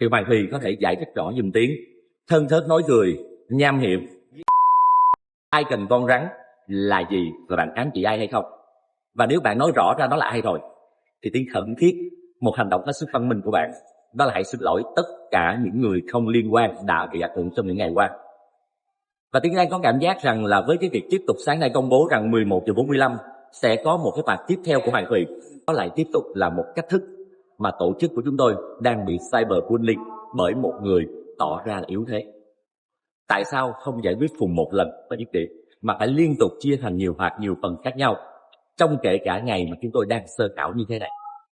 thì Hoàng Thùy có thể giải thích rõ giùm tiếng. Thân thớt nói cười, nham hiểm, ai cần con rắn là gì và bạn ám chỉ ai hay không? Và nếu bạn nói rõ ra đó là ai rồi thì tiếng khẩn thiết, một hành động hết sức văn minh của bạn, đó là hãy xin lỗi tất cả những người không liên quan đã bị ảnh hưởng trong những ngày qua. Và Tiến An có cảm giác rằng là với cái việc tiếp tục sáng nay công bố rằng 11:45 sẽ có một cái phạt tiếp theo của Hoàng Thùy, đó lại tiếp tục là một cách thức mà tổ chức của chúng tôi đang bị cyberbullying bởi một người tỏ ra là yếu thế. Tại sao không giải quyết phùng một lần và dứt điểm, mà phải liên tục chia thành nhiều phạt, nhiều phần khác nhau, trong kể cả ngày mà chúng tôi đang sơ khảo như thế này?